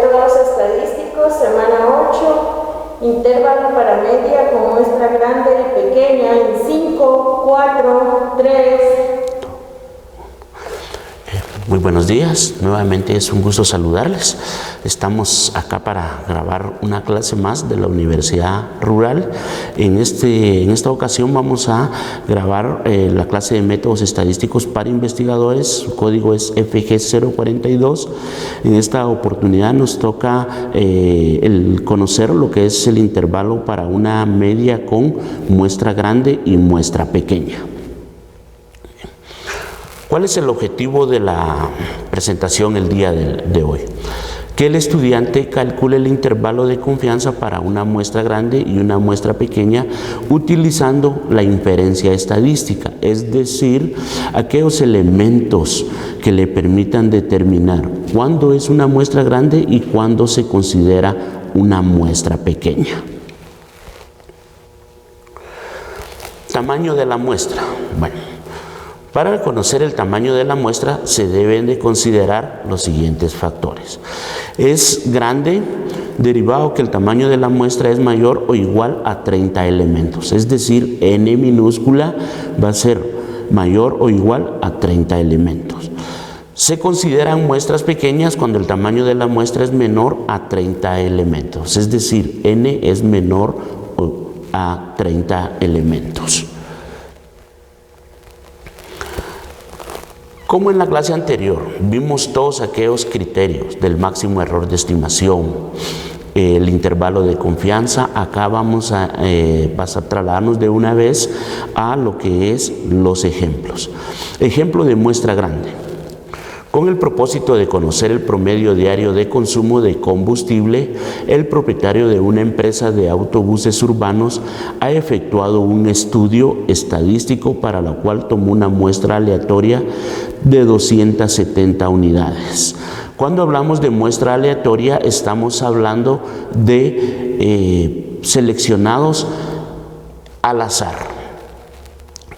Métodos estadísticos, semana 8, intervalo para media con muestra grande y pequeña en 5, 4, 3. Muy buenos días, nuevamente es un gusto saludarles. Estamos acá para grabar una clase más de la Universidad Rural. En esta ocasión vamos a grabar la clase de métodos estadísticos para investigadores. Su código es FG042. En esta oportunidad nos toca el conocer lo que es el intervalo para una media con muestra grande y muestra pequeña. ¿Cuál es el objetivo de la presentación el día de hoy? Que el estudiante calcule el intervalo de confianza para una muestra grande y una muestra pequeña utilizando la inferencia estadística, es decir, aquellos elementos que le permitan determinar cuándo es una muestra grande y cuándo se considera una muestra pequeña. Tamaño de la muestra. Bueno, para conocer el tamaño de la muestra se deben de considerar los siguientes factores. Es grande derivado que el tamaño de la muestra es mayor o igual a 30 elementos, es decir, n minúscula va a ser mayor o igual a 30 elementos. Se consideran muestras pequeñas cuando el tamaño de la muestra es menor a 30 elementos, es decir, n es menor a 30 elementos. Como en la clase anterior, vimos todos aquellos criterios del máximo error de estimación, el intervalo de confianza. Acá vamos a trasladarnos de una vez a lo que es los ejemplos. Ejemplo de muestra grande. Con el propósito de conocer el promedio diario de consumo de combustible, el propietario de una empresa de autobuses urbanos ha efectuado un estudio estadístico para la cual tomó una muestra aleatoria de 270 unidades. Cuando hablamos de muestra aleatoria, estamos hablando de seleccionados al azar,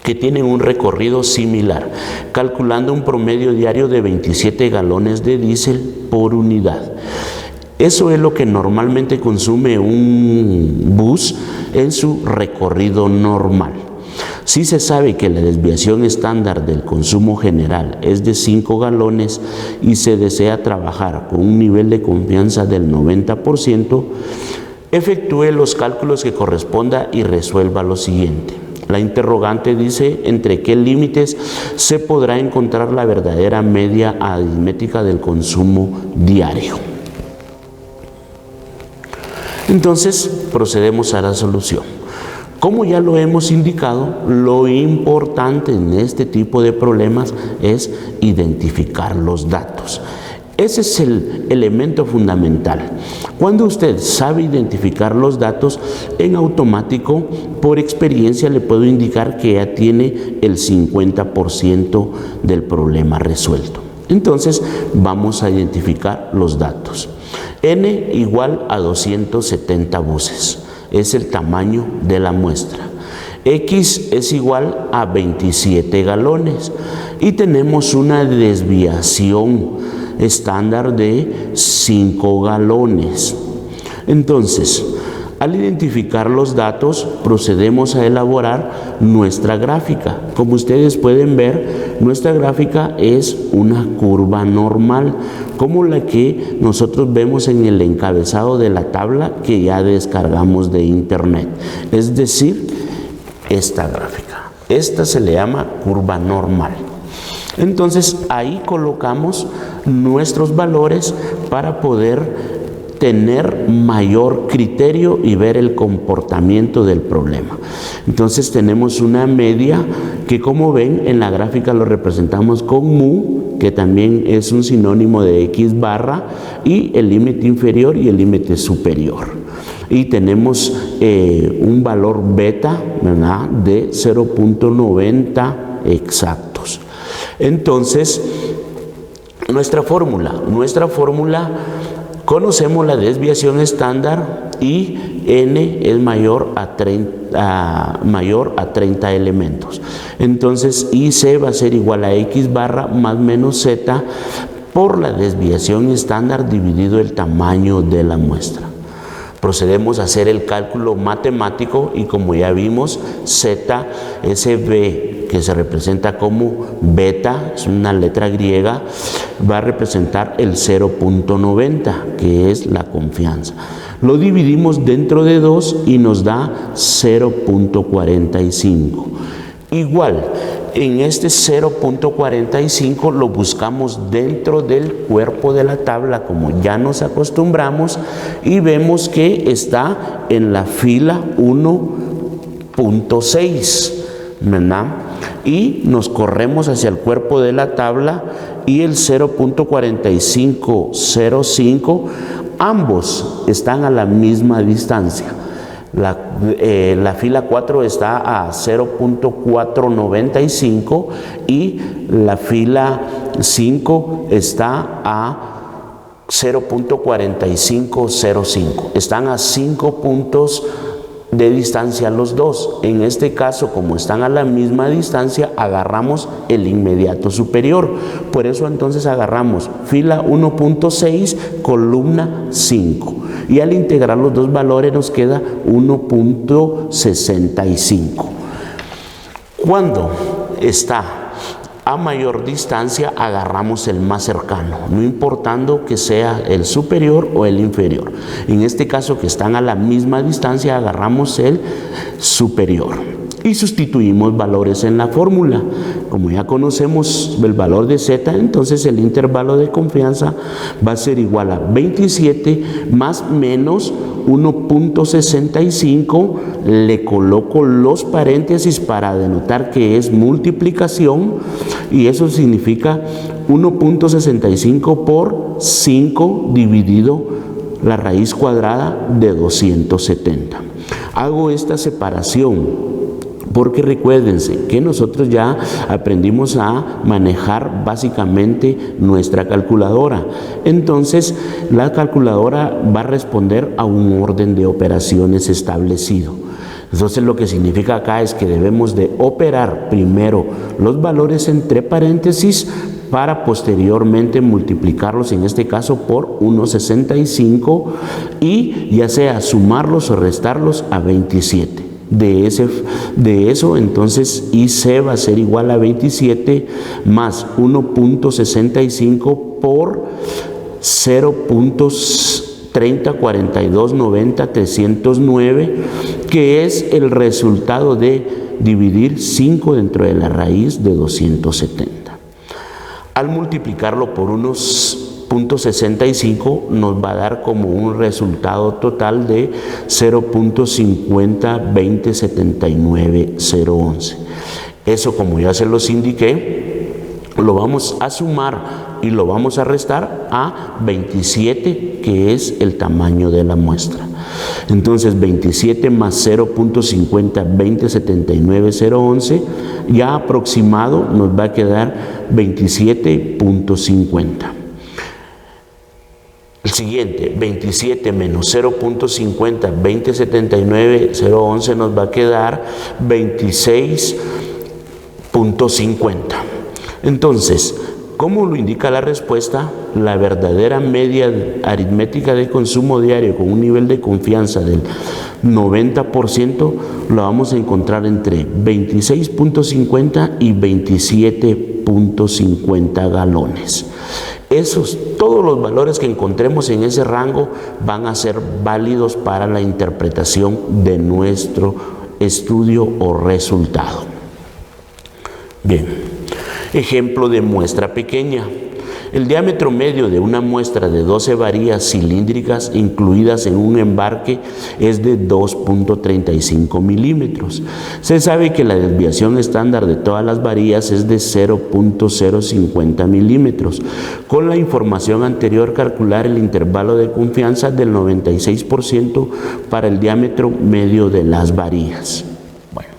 que tienen un recorrido similar, calculando un promedio diario de 27 galones de diésel por unidad. Eso es lo que normalmente consume un bus en su recorrido normal. Si se sabe que la desviación estándar del consumo general es de 5 galones y se desea trabajar con un nivel de confianza del 90%, efectúe los cálculos que corresponda y resuelva lo siguiente. La interrogante dice entre qué límites se podrá encontrar la verdadera media aritmética del consumo diario. Entonces procedemos a la solución. Como ya lo hemos indicado, lo importante en este tipo de problemas es identificar los datos. Ese es el elemento fundamental. Cuando usted sabe identificar los datos, en automático, por experiencia, le puedo indicar que ya tiene el 50% del problema resuelto. Entonces, vamos a identificar los datos. N igual a 270 buses. Es el tamaño de la muestra. X es igual a 27 galones. Y tenemos una desviación estándar de 5 galones. Entonces, al identificar los datos, procedemos a elaborar nuestra gráfica. Como ustedes pueden ver, nuestra gráfica es una curva normal, como la que nosotros vemos en el encabezado de la tabla que ya descargamos de internet. Es decir, esta gráfica. Esta se le llama curva normal. Entonces, ahí colocamos nuestros valores para poder tener mayor criterio y ver el comportamiento del problema. Entonces tenemos una media que, como ven en la gráfica, lo representamos con mu, que también es un sinónimo de x barra, y el límite inferior y el límite superior. Y tenemos un valor beta, ¿verdad?, de 0.90 exactos. Entonces, nuestra fórmula, conocemos la desviación estándar y n es mayor a 30 elementos. Entonces, IC va a ser igual a x barra más menos z por la desviación estándar dividido el tamaño de la muestra. Procedemos a hacer el cálculo matemático y como ya vimos, Z, ese B que se representa como beta, es una letra griega, va a representar el 0.90, que es la confianza. Lo dividimos dentro de 2 y nos da 0.45. Igual, en este 0.45 lo buscamos dentro del cuerpo de la tabla, como ya nos acostumbramos, y vemos que está en la fila 1.6, ¿verdad? Y nos corremos hacia el cuerpo de la tabla y el 0.4505, ambos están a la misma distancia. La fila 4 está a 0.495 y la fila 5 está a 0.4505. Están a 5 puntos de distancia los dos. En este caso, como están a la misma distancia, agarramos el inmediato superior. Por eso entonces agarramos fila 1.6, columna 5. Y al integrar los dos valores nos queda 1.65. Cuando está a mayor distancia, agarramos el más cercano, no importando que sea el superior o el inferior. En este caso, que están a la misma distancia, agarramos el superior y sustituimos valores en la fórmula. Como ya conocemos el valor de Z, entonces el intervalo de confianza va a ser igual a 27 más menos 1.65, le coloco los paréntesis para denotar que es multiplicación, y eso significa 1.65 por 5 dividido la raíz cuadrada de 270. Hago esta separación porque recuérdense que nosotros ya aprendimos a manejar básicamente nuestra calculadora. Entonces, la calculadora va a responder a un orden de operaciones establecido. Entonces, lo que significa acá es que debemos de operar primero los valores entre paréntesis para posteriormente multiplicarlos, en este caso por 1.65, y ya sea sumarlos o restarlos a 27. De eso, entonces, IC va a ser igual a 27 más 1.65 por 0.304290,309, que es el resultado de dividir 5 dentro de la raíz de 270. Al multiplicarlo por unos 0.65 nos va a dar como un resultado total de 0.502079,011. Eso, como ya se los indiqué, lo vamos a sumar y lo vamos a restar a 27, que es el tamaño de la muestra. Entonces 27 más 0.502079,011, ya aproximado nos va a quedar 27.50. El siguiente, 27 menos 0.502079,011 nos va a quedar 26.50. Entonces, ¿cómo lo indica la respuesta? La verdadera media aritmética de consumo diario con un nivel de confianza del 90% lo vamos a encontrar entre 26.50 y 27.50 galones. Todos los valores que encontremos en ese rango van a ser válidos para la interpretación de nuestro estudio o resultado. Bien, ejemplo de muestra pequeña. El diámetro medio de una muestra de 12 varillas cilíndricas incluidas en un embarque es de 2.35 milímetros. Se sabe que la desviación estándar de todas las varillas es de 0.050 milímetros. Con la información anterior, calcular el intervalo de confianza del 96% para el diámetro medio de las varillas. Bueno,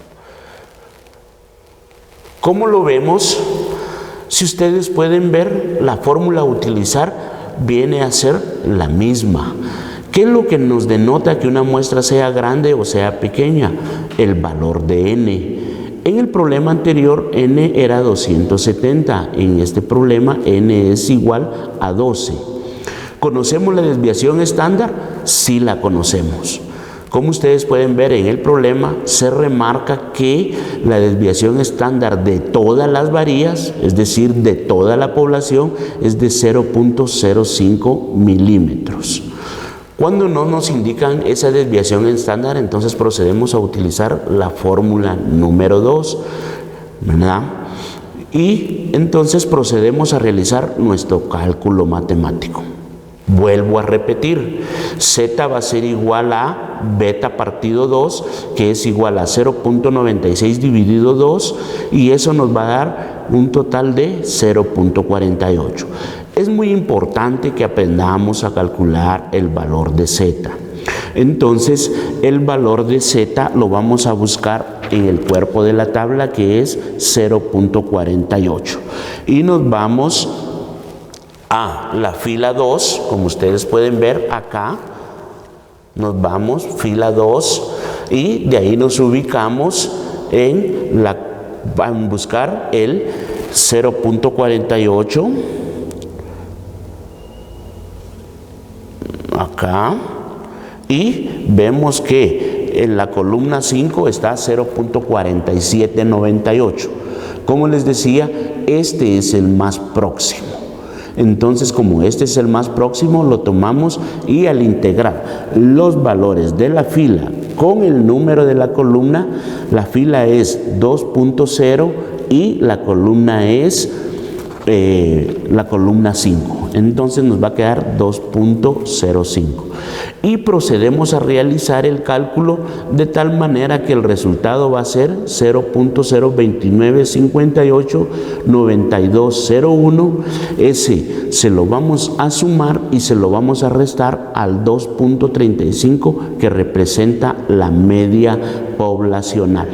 ¿cómo lo vemos? Si ustedes pueden ver, la fórmula a utilizar viene a ser la misma. ¿Qué es lo que nos denota que una muestra sea grande o sea pequeña? El valor de n. En el problema anterior n era 270, en este problema n es igual a 12. ¿Conocemos la desviación estándar? Sí la conocemos. Como ustedes pueden ver en el problema, se remarca que la desviación estándar de todas las varías, es decir, de toda la población, es de 0.05 milímetros. Cuando no nos indican esa desviación estándar, entonces procedemos a utilizar la fórmula número 2, ¿verdad? Y entonces procedemos a realizar nuestro cálculo matemático. Vuelvo a repetir, z va a ser igual a beta partido 2, que es igual a 0.96 dividido 2, y eso nos va a dar un total de 0.48. Es muy importante que aprendamos a calcular el valor de z. Entonces, el valor de z lo vamos a buscar en el cuerpo de la tabla, que es 0.48. Y nos vamos a la fila 2, como ustedes pueden ver acá, nos vamos, fila 2, y de ahí nos ubicamos en buscar el 0.48, acá, y vemos que en la columna 5 está 0.4798. Como les decía, este es el más próximo. Entonces, como este es el más próximo, lo tomamos y al integrar los valores de la fila con el número de la columna, la fila es 2.0 y la columna es la columna 5. Entonces nos va a quedar 2.05. Y procedemos a realizar el cálculo de tal manera que el resultado va a ser 0.029589201. Ese se lo vamos a sumar y se lo vamos a restar al 2.35 que representa la media poblacional.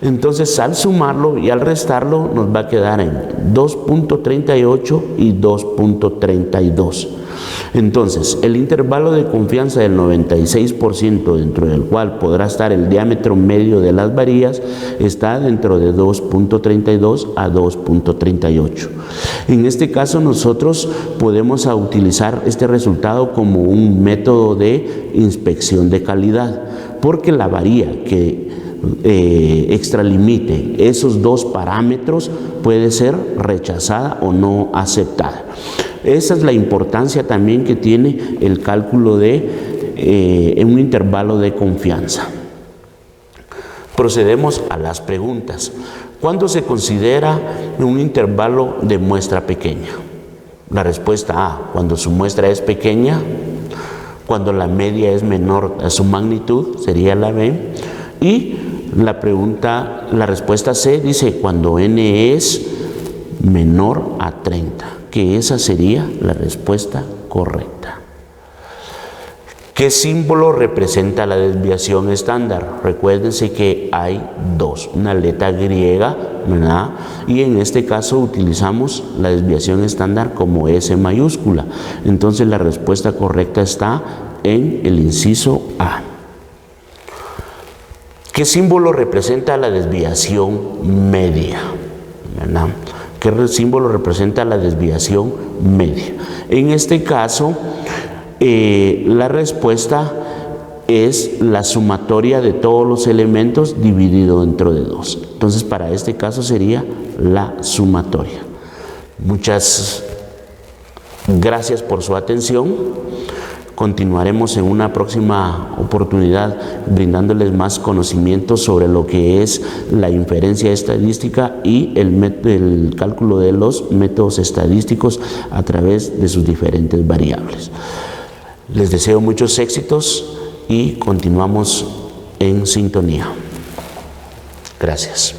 Entonces, al sumarlo y al restarlo, nos va a quedar en 2.38 y 2.32. Entonces, el intervalo de confianza del 96%, dentro del cual podrá estar el diámetro medio de las varías, está dentro de 2.32 a 2.38. En este caso, nosotros podemos utilizar este resultado como un método de inspección de calidad, porque la varía que extralimite esos dos parámetros puede ser rechazada o no aceptada. Esa es la importancia también que tiene el cálculo de un intervalo de confianza. Procedemos a las preguntas. ¿Cuándo se considera un intervalo de muestra pequeña? La respuesta A, cuando su muestra es pequeña, cuando la media es menor a su magnitud, sería la B, y la respuesta C dice cuando n es menor a 30, que esa sería la respuesta correcta. ¿Qué símbolo representa la desviación estándar? Recuérdense que hay dos, una letra griega, ¿verdad? Y en este caso utilizamos la desviación estándar como S mayúscula. Entonces la respuesta correcta está en el inciso A. ¿Qué símbolo representa la desviación media? ¿Verdad? ¿Qué símbolo representa la desviación media? En este caso, la respuesta es la sumatoria de todos los elementos dividido dentro de 2. Entonces, para este caso sería la sumatoria. Muchas gracias por su atención. Continuaremos en una próxima oportunidad brindándoles más conocimientos sobre lo que es la inferencia estadística y el cálculo de los métodos estadísticos a través de sus diferentes variables. Les deseo muchos éxitos y continuamos en sintonía. Gracias.